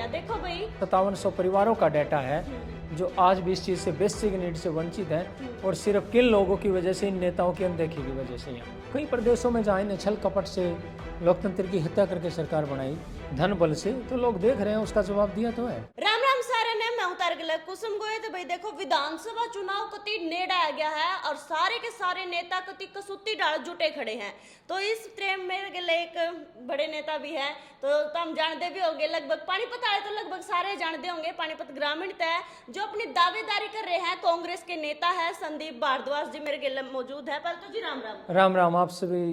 रुपया देखो भाई। 5700 परिवारों का डाटा है जो आज भी इस चीज़ से बेसिक नीड से वंचित हैं और सिर्फ किन लोगों की वजह से, इन नेताओं की अनदेखी की वजह से। यहाँ कई प्रदेशों में जहाँ इन्हें छल कपट से लोकतंत्र की हत्या करके सरकार बनाई धन बल से, तो लोग देख रहे हैं, उसका जवाब दिया तो है। राम राम सारे ने मैं उतार गला कुसुम गोये। तो भाई देखो विधानसभा चुनाव कति नेड़ा आ गया है और सारे के सारे नेता कति कसूती डाल जुटे खड़े हैं। तो इस ट्रेन में गले एक बड़े नेता भी है, तो तुम जानते भी होंगे, लगभग पानीपत आए तो लगभग सारे जानते होंगे। पानीपत ग्रामीण तय जो अपनी दावेदारी कर रहे हैं, कांग्रेस के नेता है संदीप भारद्वाज जी मेरे गिल मौजूद है। पर तो जी राम राम। राम राम। आप सभी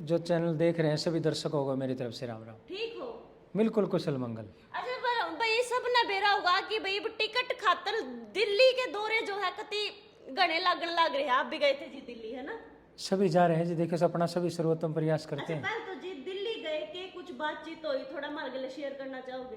जो चैनल देख रहे हैं सभी दर्शकों को मेरी तरफ से राम राम। ठीक हो? बिल्कुल कुशल मंगल। अच्छा भाई सब ने बेरा होगा कि भाई टिकट खातर दिल्ली के दौरे जो है कति गणे लागण लाग रहे हैं। आप भी गए थे जी दिल्ली, है ना? सभी जा रहे हैं जी, देखिए अपना सभी सर्वोत्तम प्रयास करते हैं। पहले तो जी दिल्ली गए के कुछ बातचीत हुई, थोड़ा हमारे लिए शेयर करना चाहोगे?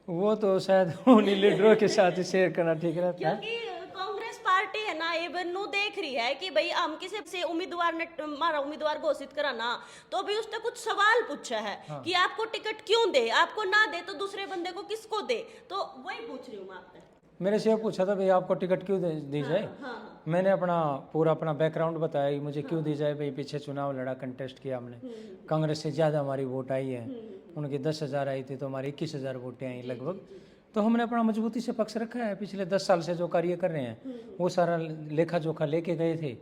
वो तो शायद उन्हीं लीडरों के साथ ही शेयर करना ठीक रहता है, क्योंकि कांग्रेस पार्टी है ना ये बन्नू देख रही है कि भाई हम किसी से उम्मीदवार ने हमारा उम्मीदवार घोषित कराना, तो भी उसने कुछ सवाल पूछा है कि आपको टिकट क्यों दे, आपको ना दे तो दूसरे बंदे को किसको दे। तो वही पूछ रही हूँ मैं आपसे। मेरे से पूछा था भाई आपको टिकट क्यों दी जाए। मैंने अपना बैकग्राउंड बताया मुझे क्यों दी जाए। भाई पीछे चुनाव लड़ा, कंटेस्ट किया हमने, कांग्रेस से ज़्यादा हमारी वोट आई है, उनकी 10,000 आई थी तो हमारी 21,000 वोटें आई लगभग। तो हमने अपना मजबूती से पक्ष रखा है। पिछले 10 साल से जो कार्य कर रहे हैं वो सारा लेखा जोखा लेके गए थे।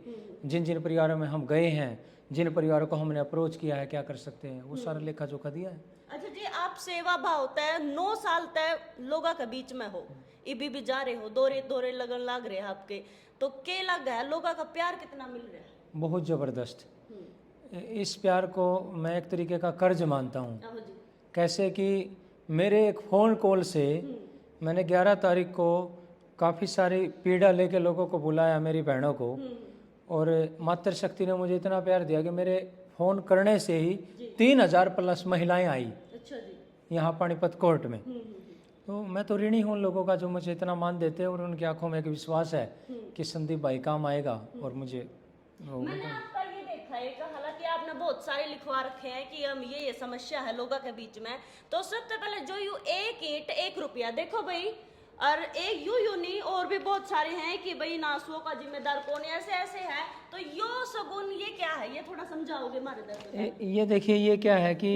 जिन जिन परिवारों में हम गए हैं, जिन परिवारों को हमने अप्रोच किया है, क्या कर सकते हैं, वो सारा लेखा जोखा दिया है। अच्छा जी, आप सेवा भाव तय 9 साल तय लोगों के बीच में हो, इबी भी जा रहे हो, दौरे दौरे लगन लाग रहे हैं आपके, तो के लग है लोगों का प्यार कितना मिल रहा है? बहुत ज़बरदस्त। इस प्यार को मैं एक तरीके का कर्ज मानता हूँ। कैसे कि मेरे एक फ़ोन कॉल से मैंने 11 तारीख को काफ़ी सारी पीड़ा लेके लोगों को बुलाया, मेरी बहनों को, और मातृशक्ति ने मुझे इतना प्यार दिया कि मेरे फ़ोन करने से ही 3,000 प्लस महिलाएं आई। अच्छा जी। यहाँ पानीपत कोर्ट में। तो मैं तो ऋणी हूँ उन लोगों का जो मुझे इतना मान देते हैं और उनकी आंखों में एक विश्वास है कि संदीप भाई काम आएगा। और मुझे मैंने आपका ये देखा है कि हालांकि आपने बहुत सारे लिखवा रखे हैं कि हम ये समस्या है लोगों के बीच में, तो सबसे पहले जो यू 1 ईंट 1 रुपया देखो भाई, और एक यू नहीं और भी बहुत सारे हैं कि भाई नासुओं का जिम्मेदार कौन है, ऐसे ऐसे है। तो यो सगुन ये क्या है, ये थोड़ा समझाओगे हमारे दर्शक? ये देखिए ये क्या है कि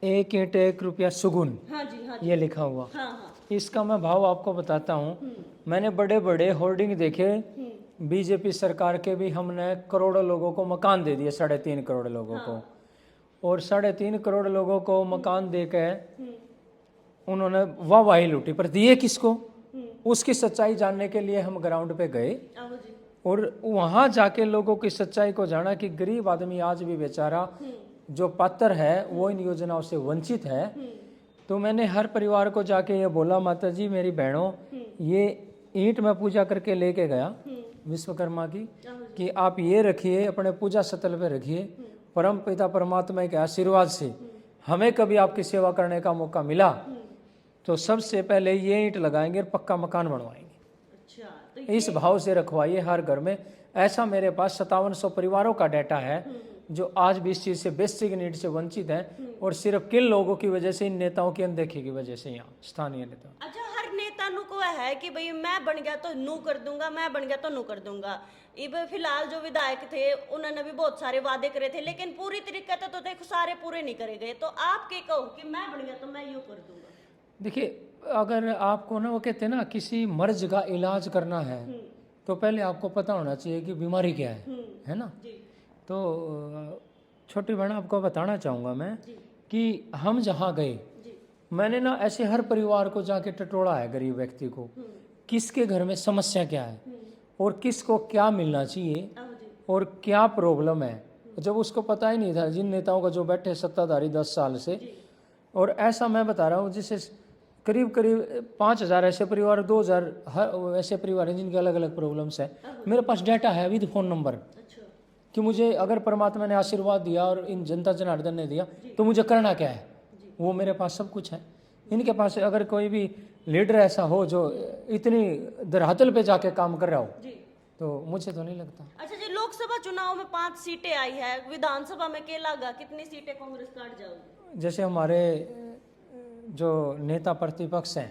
1 ईंट 1 रुपया सुगुन। हाँ जी, हाँ जी। ये लिखा हुआ। हाँ। इसका मैं भाव आपको बताता हूँ। मैंने बड़े बड़े होर्डिंग देखे, बीजेपी सरकार के भी, हमने करोड़ों लोगों को मकान दे दिए, 3.5 करोड़ लोगों को, और 3.5 करोड़ लोगों को मकान दे के उन्होंने वाहवाही लूटी, पर दिए किसको? उसकी सच्चाई जानने के लिए हम ग्राउंड पे गए और वहाँ जाके लोगों की सच्चाई को जाना कि गरीब आदमी आज भी बेचारा जो पात्र है वो इन योजनाओं से वंचित है। तो मैंने हर परिवार को जाके ये बोला, माता जी मेरी बहनों, ये ईंट मैं पूजा करके लेके गया विश्वकर्मा की, कि आप ये रखिए अपने पूजा स्थल पे रखिए, परम पिता परमात्मा के आशीर्वाद से हमें कभी आपकी सेवा करने का मौका मिला तो सबसे पहले ये ईंट लगाएंगे और पक्का मकान बनवाएंगे। अच्छा, तो इस भाव से रखवाइए हर घर में। ऐसा मेरे पास 5700 परिवारों का डाटा है जो आज भी इस चीज़ से बेसिक नीड से वंचित हैं और सिर्फ किन लोगों की वजह से, इन नेताओं की अनदेखी की वजह से, यहाँ स्थानीय नेता। अच्छा, हर नेता नु को है कि भाई मैं बन गया तो नू कर दूंगा, मैं बन गया तो नू कर दूंगा। इब फिलहाल जो विधायक थे उन्होंने भी बहुत सारे वादे करे थे, लेकिन पूरी तरीके तो देखो सारे पूरे नहीं करे गए। तो आप क्या कहो कि मैं बन गया तो मैं यूँ कर दूंगा? देखिए, अगर आपको ना, वो कहते हैं ना, किसी मर्ज का इलाज करना है तो पहले आपको पता होना चाहिए कि बीमारी क्या है ना? तो छोटी बहन आपको बताना चाहूँगा मैं कि हम जहाँ गए, मैंने ना ऐसे हर परिवार को जाके टटोला है, गरीब व्यक्ति को, किसके घर में समस्या क्या है और किसको क्या मिलना चाहिए और क्या प्रॉब्लम है। जब उसको पता ही नहीं था, जिन नेताओं का जो बैठे सत्ताधारी 10 साल से, और ऐसा मैं बता रहा हूँ जिससे करीब करीब 5,000 ऐसे परिवार, 2,000 ऐसे परिवार हैं जिनके अलग अलग प्रॉब्लम्स है। मेरे पास डाटा है विद फ़ोन नंबर कि मुझे अगर परमात्मा ने आशीर्वाद दिया और इन जनता जनार्दन ने दिया तो मुझे करना क्या है, वो मेरे पास सब कुछ है। इनके पास अगर कोई भी लीडर ऐसा हो जो इतनी धरातल पे जाके काम कर रहा हो तो मुझे तो नहीं लगता। अच्छा जी, लोकसभा चुनाव में 5 सीटें आई है, विधानसभा में क्या लगा, कितनी सीटें कांग्रेस काट जाओगी? जैसे हमारे जो नेता प्रतिपक्ष हैं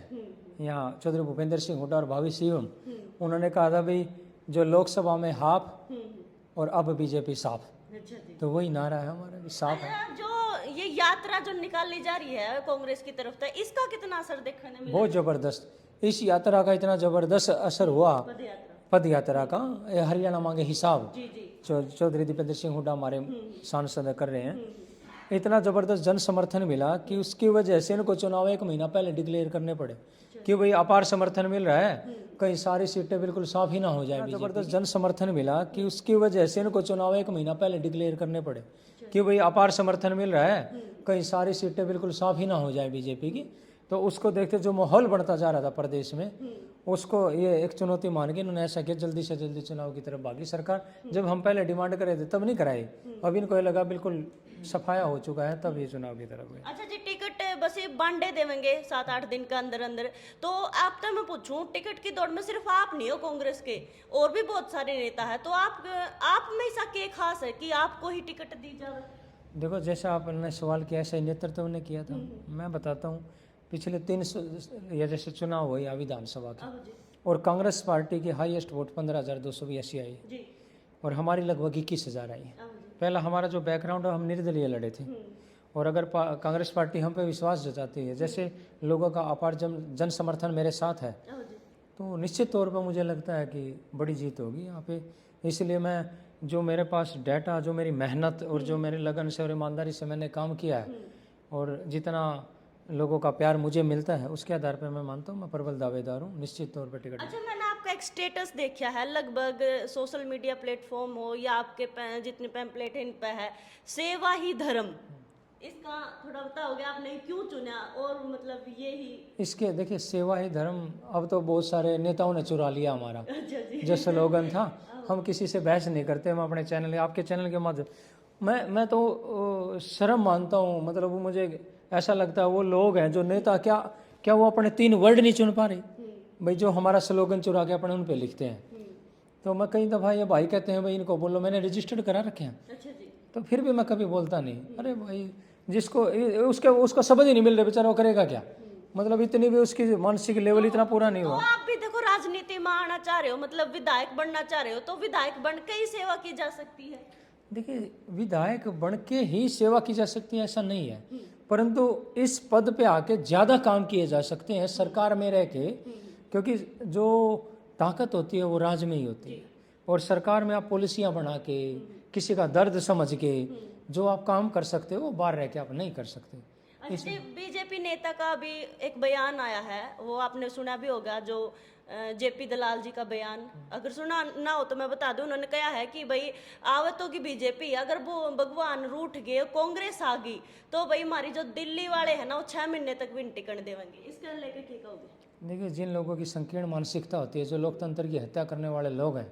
यहाँ चौधरी भूपेंद्र सिंह हुड्डा और भावी सीएम, उन्होंने कहा था भाई जो लोकसभा में हाफ और अब बीजेपी साफ, अच्छा जी। तो वही नारा है हमारा कि साफ है। जो ये यात्रा जो निकाली जा रही है कांग्रेस की तरफ से, इसका कितना असर देखने मिला? बहुत जबरदस्त, इस यात्रा का इतना जबरदस्त असर हुआ, पद यात्रा का, ये हरियाणा मांगे हिसाब जी जी। चौधरी दीपेंद्र सिंह हुड्डा हमारे सांसद कर रहे हैं, इतना जबरदस्त जन समर्थन मिला कि उसकी वजह से इनको चुनाव 1 महीना पहले डिक्लेयर करने पड़े कि भाई अपार समर्थन मिल रहा है, कहीं सारी सीटें बिल्कुल साफ ही ना हो जाए। जबरदस्त जन समर्थन मिला कि उसकी वजह से इनको चुनाव 1 महीना पहले डिक्लेयर करने पड़े कि भाई अपार समर्थन मिल रहा है, कहीं सारी सीटें बिल्कुल साफ ही ना हो जाए बीजेपी की। तो उसको देखते जो माहौल बढ़ता जा रहा था प्रदेश में, उसको ये एक चुनौती मान के इन्होंने ऐसा किया, जल्दी से जल्दी चुनाव की तरफ भागी सरकार। जब हम पहले डिमांड करे थे तब नहीं कराई, अब इनको ये लगा बिल्कुल सफाया हो चुका है, तब ये चुनाव की तरफ गए। अच्छा जी, टिकट बस ये बांटे देंगे 7-8 दिन के अंदर अंदर, तो आप तो मैं पूछूं, टिकट की दौड़ में सिर्फ आप नहीं हो कांग्रेस के, और भी बहुत सारे नेता है, तो आप में ऐसा क्या खास है कि आपको ही टिकट दी जाए? देखो जैसा आपने सवाल किया ऐसा नेतृत्व ने किया था। मैं बताता हूँ, पिछले 3 या जैसे चुनाव हुए या विधानसभा के, और कांग्रेस पार्टी की हाईएस्ट वोट 15,282 आई जी। और हमारी लगभग 21,000 आई। पहला हमारा जो बैकग्राउंड है, हम निर्दलीय लड़े थे, और अगर कांग्रेस पार्टी हम पे विश्वास जताती है, जैसे लोगों का अपार जन समर्थन मेरे साथ है, तो निश्चित तौर पर मुझे लगता है कि बड़ी जीत होगी यहाँ पे। इसलिए मैं जो मेरे पास डाटा, जो मेरी मेहनत और जो मेरी लगन से और ईमानदारी से मैंने काम किया है, और जितना लोगों का प्यार मुझे मिलता है, उसके आधार पर मैं मानता हूँ मैं प्रबल दावेदार हूँ, निश्चित तौर पर टिकट। अच्छा, मैंने आपका एक स्टेटस देखा है, लगभग सोशल मीडिया प्लेटफॉर्म हो या आपके जितने पैम्पलेट इन पे है, सेवा ही धर्म, इसका थोड़ा बताओगे आपने क्यों चुना, और मतलब ये ही? इसके देखिए, सेवा ही धर्म अब तो बहुत सारे नेताओं ने चुरा लिया हमारा। अच्छा जी। जो स्लोगन था, हम किसी से बहस नहीं करते, हम अपने चैनल, आपके चैनल के माध्यम, मैं तो शर्म मानता हूँ, मतलब वो मुझे ऐसा लगता है वो लोग हैं जो नेता, क्या वो अपने 3 वर्ड नहीं चुन पा रहे भाई, जो हमारा स्लोगन चुरा के अपने उन पे लिखते हैं। तो मैं कई दफ़ा ये भाई कहते हैं भाई इनको बोलो, मैंने रजिस्टर्ड करा रखे हैं। अच्छा जी। तो फिर भी मैं कभी बोलता नहीं, अरे भाई जिसको उसका समझ ही नहीं मिल रहा बेचारा, वो करेगा क्या, मतलब इतनी भी उसकी मानसिक लेवल इतना पूरा नहीं हुआ। तो आप भी देखो राजनीति में आना चाह रहे हो, मतलब विधायक बनना चाह रहे हो, तो विधायक बन के ही सेवा की जा सकती है? देखिए, विधायक बन के ही सेवा की जा सकती है ऐसा नहीं है, परंतु इस पद पे आके ज़्यादा काम किए जा सकते हैं सरकार में रह के, क्योंकि जो ताकत होती है वो राज में ही होती है, और सरकार में आप पॉलिसियाँ बना के, किसी का दर्द समझ के जो आप काम कर सकते हो वो बाहर रह के आप नहीं कर सकते। अच्छा, बीजेपी नेता का भी एक बयान आया है, वो आपने सुना भी होगा, जो जेपी दलाल जी का बयान, अगर सुना ना हो तो मैं बता दूं, उन्होंने कहा है कि भाई आवतों की बीजेपी, अगर वो भगवान रूठ गए, कांग्रेस आ गई, तो भाई हमारी जो दिल्ली वाले हैं ना, वो 6 महीने तक भी टिकट देंगे। इसके लेके क्या कहोगे? देखिए, जिन लोगों की संकीर्ण मानसिकता होती है, जो लोकतंत्र की हत्या करने वाले लोग हैं,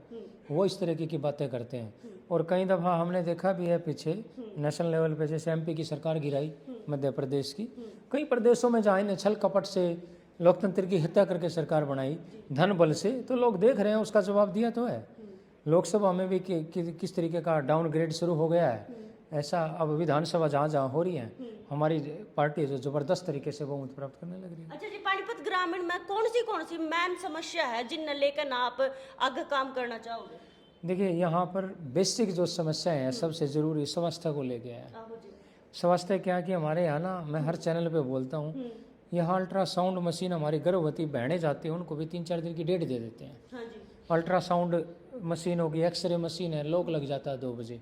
वो इस तरीके की बातें करते हैं। और कई दफ़ा हमने देखा भी है पीछे नेशनल लेवल पे, जैसे एमपी की सरकार गिराई, मध्य प्रदेश की, कई प्रदेशों में जहाँ इन्हें छल कपट से लोकतंत्र की हत्या करके सरकार बनाई धन बल से, तो लोग देख रहे हैं, उसका जवाब दिया तो है। लोकसभा में भी किस तरीके का डाउनग्रेड शुरू हो गया है, ऐसा अब विधानसभा जहाँ जहाँ हो रही है, हमारी पार्टी जो जबरदस्त तरीके से बहुमत प्राप्त करने लग रही है। अच्छा जी, पानीपत ग्रामीण में कौन सी मेन समस्या है जिन्हें लेकर आप आगे काम करना चाहोगे? देखिए, यहाँ पर बेसिक जो समस्या है, सबसे ज़रूरी स्वास्थ्य को लेके है। स्वास्थ्य क्या कि हमारे यहाँ ना, मैं हर चैनल पे बोलता हूँ, यहाँ अल्ट्रासाउंड मशीन, हमारी गर्भवती बहनें जाती हैं उनको भी 3-4 दिन की डेट दे देते हैं। हाँ जी। अल्ट्रासाउंड मशीन होगी, एक्सरे मशीन है, लोग लग जाता है 2 बजे,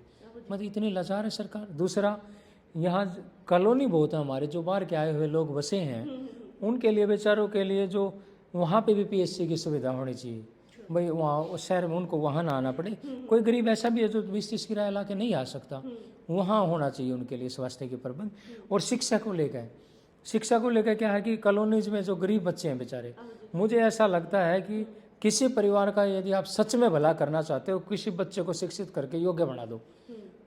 मतलब इतनी लाचार है सरकार। दूसरा, यहाँ कॉलोनी बहुत है हमारे, जो बाहर के आए हुए लोग बसे हैं, उनके लिए, बेचारों के लिए, जो वहाँ पे भी पीएचसी की सुविधा होनी चाहिए भाई, वहाँ शहर में उनको वहाँ ना आना पड़े। कोई गरीब ऐसा भी है जो 20-30 किराया ला के नहीं आ सकता, वहाँ होना चाहिए उनके लिए स्वास्थ्य के प्रबंध। और शिक्षा को लेकर क्या है कि कॉलोनीज में जो गरीब बच्चे हैं बेचारे, मुझे ऐसा लगता है कि किसी परिवार का यदि आप सच में भला करना चाहते हो, किसी बच्चे को शिक्षित करके योग्य बना दो,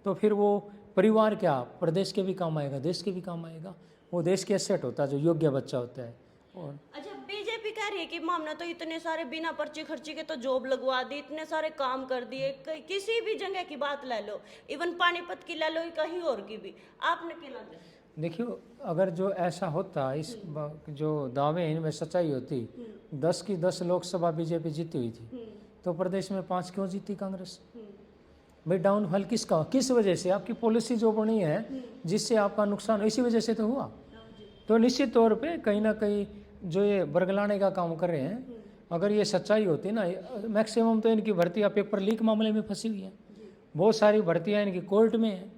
तो फिर वो परिवार क्या, प्रदेश के भी काम आएगा, देश के भी काम आएगा। वो देश के एसेट होता है जो योग्य बच्चा होता है। और अच्छा, बीजेपी कह रही है कि मामला तो इतने सारे बिना पर्ची खर्ची के तो जॉब लगवा दी, इतने सारे काम कर दिए, किसी भी जगह की बात ले लो, इवन पानीपत की ले लो, कहीं और की भी, आपने क्या लगा? देखियो, अगर जो ऐसा होता जो दावे हैं इनमें सच्चाई होती, 10 की 10 लोकसभा बीजेपी जीती हुई थी, तो प्रदेश में 5 क्यों जीती कांग्रेस? भाई डाउनफॉल किसका, किस वजह से? आपकी पॉलिसी जो बनी है जिससे आपका नुकसान, इसी वजह से तो हुआ। तो निश्चित तौर पे कहीं ना कहीं जो ये बरगलाने का काम कर रहे हैं, अगर ये सच्चाई होती ना, मैक्सिमम तो इनकी भर्तियाँ पेपर लीक मामले में फंसी हुई हैं, बहुत सारी भर्तियाँ इनकी कोर्ट में हैं।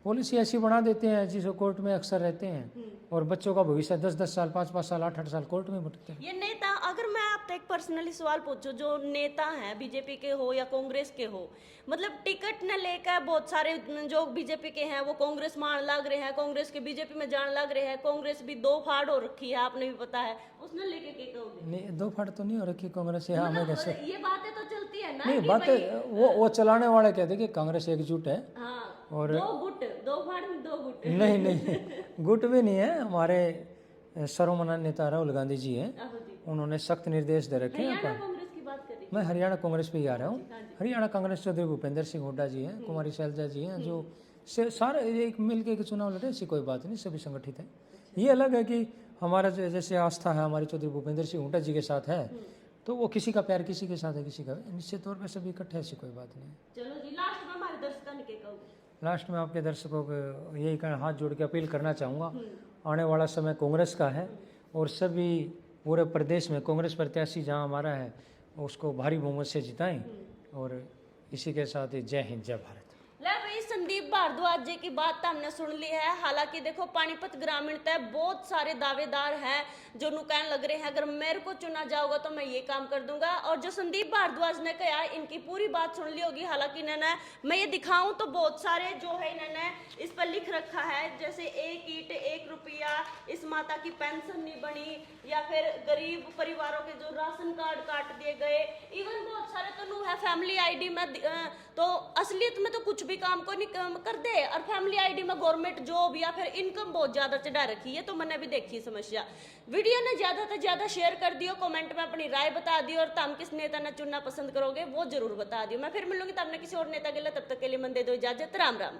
पॉलिसी ऐसी बना देते हैं जिसको कोर्ट में अक्सर रहते हैं, और बच्चों का भविष्य 10-10 साल, 5-5 साल, 8-8 साल कोर्ट में भटकते हैं। ये नेता, अगर मैं आपसे एक पर्सनली सवाल पूछूं, जो नेता हैं बीजेपी के हो या कांग्रेस के हो, मतलब टिकट न लेकर बहुत सारे जो बीजेपी के हैं वो कांग्रेस मान लग रहे हैं, कांग्रेस के बीजेपी में जान लग रहे हैं, कांग्रेस भी दो फाड़ हो रखी है, आपने भी पता है, उसने लेके क्या कहोगे? नहीं, दो फाड़ तो नहीं हो रखी कांग्रेस से। हाँ, मैं कैसे, ये बातें तो चलती है ना नहीं कि बातें वो चलाने वाले कहते कि कांग्रेस एकजुट है, हाँ, और दो गुट, दो फाड़ में दो गुट। नहीं नहीं गुट भी नहीं है। हमारे सर्वमान्य नेता राहुल गांधी जी हैं, उन्होंने सख्त निर्देश दे रखे हैं। हरियाणा कांग्रेस की बात कर रही मैं हरियाणा कांग्रेस पे ही आ रहा हूँ। हरियाणा कांग्रेस चौधरी भूपेंद्र सिंह हुड्डा जी हैं, कुमारी शैलजा जी हैं, जो सारे एक मिल के चुनाव लड़े, ऐसी कोई बात नहीं, सभी संगठित है। ये अलग है कि हमारा जैसे आस्था है हमारी चौधरी भूपेंद्र सिंह हुड्डा जी के साथ है, तो वो किसी का प्यार किसी के साथ है, किसी का निश्चित तौर पर सभी इकट्ठे, ऐसी कोई बात नहीं। चलो जी, लास्ट में हमारे दर्शकों ने क्या कहोगे? लास्ट में आपके दर्शकों को यही हाथ जोड़ के अपील करना चाहूँगा, आने वाला समय कांग्रेस का है, और सभी पूरे प्रदेश में कांग्रेस प्रत्याशी जहाँ हमारा है उसको भारी बहुमत से जिताएं, और इसी के साथ ही जय हिंद, जय भारत। ले भाई, संदीप भारद्वाज जी की बात तो हमने सुन ली है। हालांकि देखो, पानीपत ग्रामीण तय बहुत सारे दावेदार हैं जो नु कहने लग रहे हैं अगर मेरे को चुना जाओगा तो मैं ये काम कर दूंगा, और जो संदीप भारद्वाज ने कहा इनकी पूरी बात सुन ली होगी। हालांकि इन्होंने, मैं ये दिखाऊं तो बहुत सारे जो है इन्होंने इस पर लिख रखा है, जैसे 1 ईंट 1 रुपया, इस माता की पेंशन नहीं बनी, या फिर गरीब परिवारों के जो राशन कार्ड काट दिए गए, इवन बहुत सारे तो नु है फैमिली आईडी में, तो असलियत में तो कुछ भी काम को नहीं कर दे, और फैमिली आईडी में गवर्नमेंट जॉब या फिर इनकम बहुत ज्यादा चढ़ा रखी है। तो मैंने भी देखी समस्या। वीडियो ने ज्यादा से ज्यादा शेयर कर दियो, कमेंट में अपनी राय बता दियो, और तुम किस नेता ने चुनना पसंद करोगे वो जरूर बता दियो। मैं फिर मिलूंगी तब किसी और नेता के लिए, तब तक के लिए मन दे दो इजाजत, राम राम।